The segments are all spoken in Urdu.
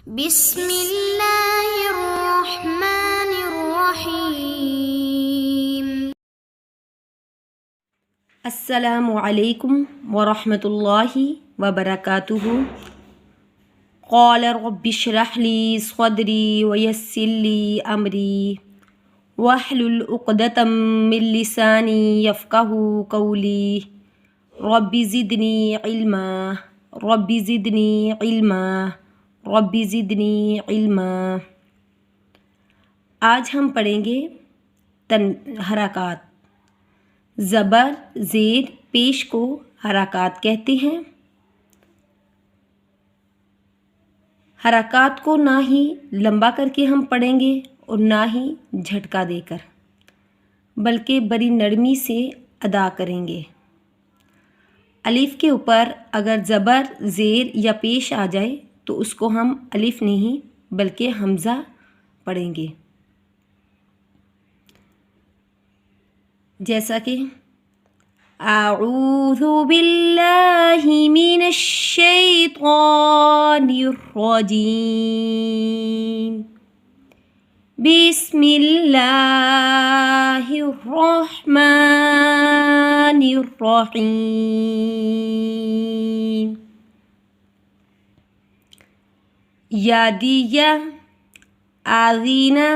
بسم اللہ الرحمن الرحیم۔ السلام علیکم ورحمۃ اللہ وبرکاتہ۔ قال رب اشرح لی صدری ویسر لی امری واحلل عقدۃ من لسانی یفقہوا قولی رب زدنی علما رب زدنی علما رب زدنی علما۔ آج ہم پڑھیں گے حرکات۔ زبر زیر پیش کو حرکات کہتے ہیں۔ حرکات کو نہ ہی لمبا کر کے ہم پڑھیں گے اور نہ ہی جھٹکا دے کر، بلکہ بڑی نرمی سے ادا کریں گے۔ الف کے اوپر اگر زبر زیر یا پیش آ جائے تو اس کو ہم الف نہیں بلکہ حمزہ پڑھیں گے، جیسا کہ اعوذ باللہ من الشیطان الرجیم بسم اللہ الرحمن الرحیم۔ یادیہ آذینہ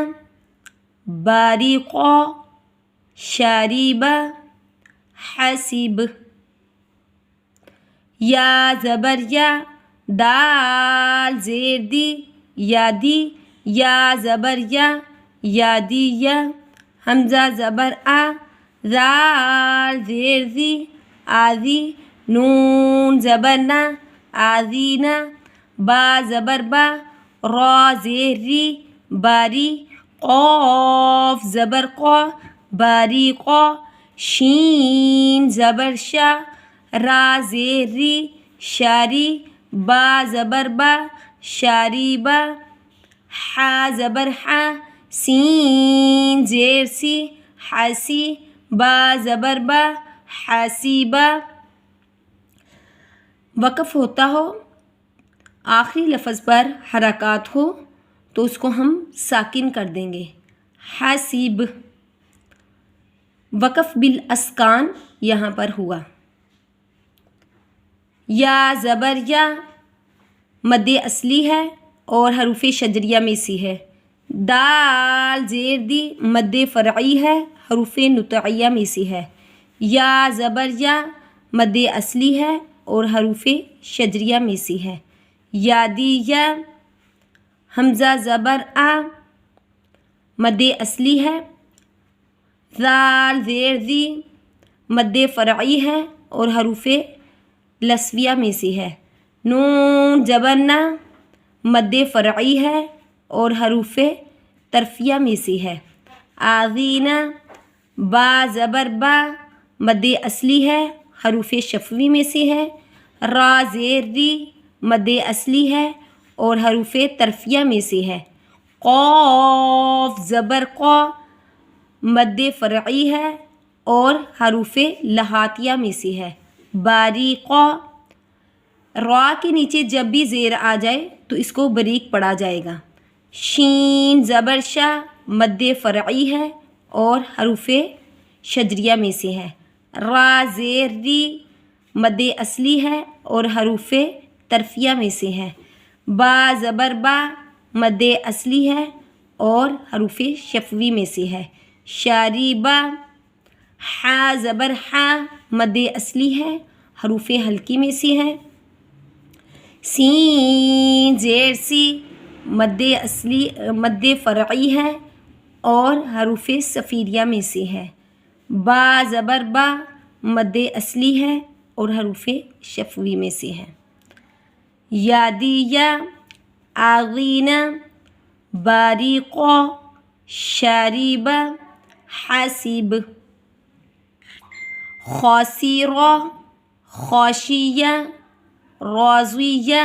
باریقہ شاریبہ حسیب۔ یا زبر یا دال زیر دی یادی یا زبر یا یادیہ۔ حمزہ زبر آ زال زیر دی آذی۔ نون زبر نا آذینہ۔ با زبر با را زیر ری باری۔ قاف زبر قا باریقا۔ شین زبر شا را زیر ری شاری۔ با زبر با شاریبا۔ حا زبر حا سین زیر سی حسی۔ با زبر با حسیبا۔ وقف ہوتا ہو، آخری لفظ پر حرکات ہو تو اس کو ہم ساکن کر دیں گے، حسیب۔ وقف بالاسکان یہاں پر ہوا۔ یا زبر یا مد اصلی ہے اور حروف شجریہ میں سے ہے۔ دال زیر دی مد فرعی ہے، حروف نطعیہ میں سے ہے۔ یا زبر یا مد اصلی ہے اور حروف شجریہ میں سے ہے۔ یادیہ حمزہ زبر آ مد اصلی ہے۔ ذال زیر دی مد فرعی ہے اور حروف لسویہ میں سے ہے۔ نون زبر نا مد فرعی ہے اور حروف طرفیہ میں سے ہے۔ آذینہ با زبر با مد اصلی ہے، حروف شفوی میں سے ہے۔ را زیر ری مد اصلی ہے اور حروف طرفیہ میں سے ہے۔ قاف زبر قا مد فرعی ہے اور حروف لہاتیہ میں سے ہے۔ باریقا۔ را کے نیچے جب بھی زیر آ جائے تو اس کو باریک پڑھا جائے گا۔ شین زبر شا مد فرعی ہے اور حروف شجریہ میں سے ہے۔ را زیر ری مد اصلی ہے اور حروف طرفیہ میں سے ہے۔ با زبر با مد اصلی ہے اور حروف شفوی میں سے ہے۔ شاریبہ۔ حا زبر حا مد اصلی ہے، حروف حلقی میں سے ہے۔ سین زیر سی مد فرعی ہے اور حروف صفیریہ میں سے ہے۔ با زبر با مد اصلی ہے اور حروف شفوی میں سے ہے۔ یادیہ آذینہ باریقہ شاریبہ حسیب۔ خاسرہ خاشیہ راضیہ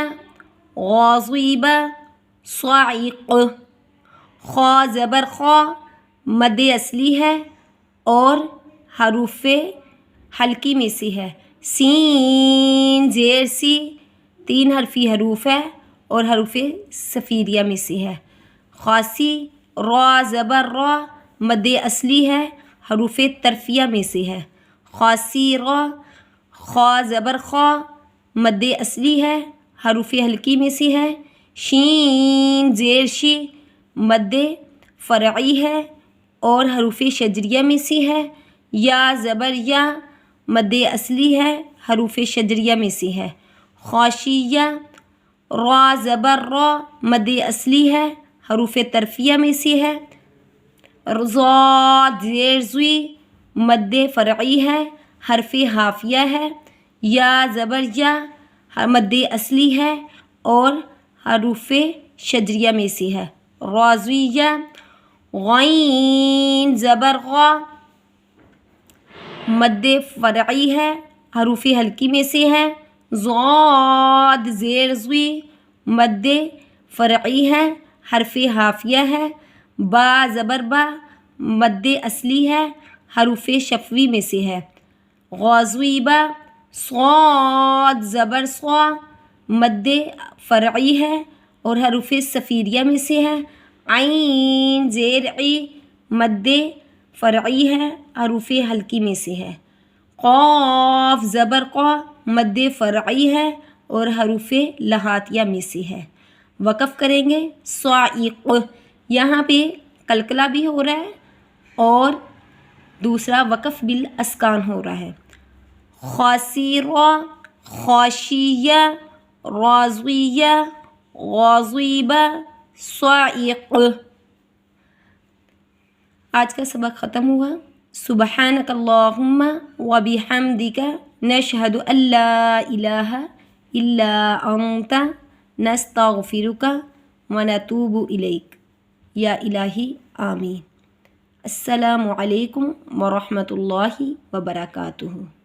غاضبہ صاعق۔ خا زبر خا مد اصلی ہے اور حروف حلقی میں سے ہے۔ سین زیر سی 3 حرفی حروف ہے اور حروف صفیریہ میں سے ہے۔ خاصی را زبر را مد اصلی ہے، حروف طرفیہ میں سے ہے۔ خاصی را، خا زبر خا مد اصلی ہے، حروف حلقی میں سے ہے۔ شین زیر شی مد فرعی ہے اور حروف شجریہ میں سے ہے۔ یا زبر یا مد اصلی ہے، حروف شجریہ میں سے ہے۔ خاشیہ، را زبر را مد اصلی ہے، حروف طرفیہ میں سے ہے۔ ضاد زیر زوی مد فرعی ہے، حرف حافیہ ہے۔ یا زبر یا مد اصلی ہے اور حروف شجریہ میں سے ہے۔ رازویہ، غین زبر غا مد فرعی ہے، حروف حلقی میں سے ہے۔ ضاد زیر زوی مد فرعی ہے، حرف حافیہ ہے۔ با زبر با مد اصلی ہے، حروف شفوی میں سے ہے۔ غازویبہ، صاد زبر صا مد فرعی ہے اور حروف صفیریہ میں سے ہے۔ عین زیر عی مد فرعی ہے، حروف حلقی میں سے ہے۔ قاف زبر قا مد فرعی ہے اور حروف لہاتیہ میں سے ہے۔ وقف کریں گے صاعق، یہاں پہ قلقلہ بھی ہو رہا ہے اور دوسرا وقف بالاسکان ہو رہا ہے۔ خاصیرہ، خاشیہ، رازویہ، غازویبہ، صاعق۔ آج کا سبق ختم ہوا۔ سبحانک اللہم و بحمدک نشہد ان لا الہ الا انت نستغفرک و نتوب الیک۔ یا الہی آمین۔ السلام علیکم ورحمۃ اللہ وبرکاتہ۔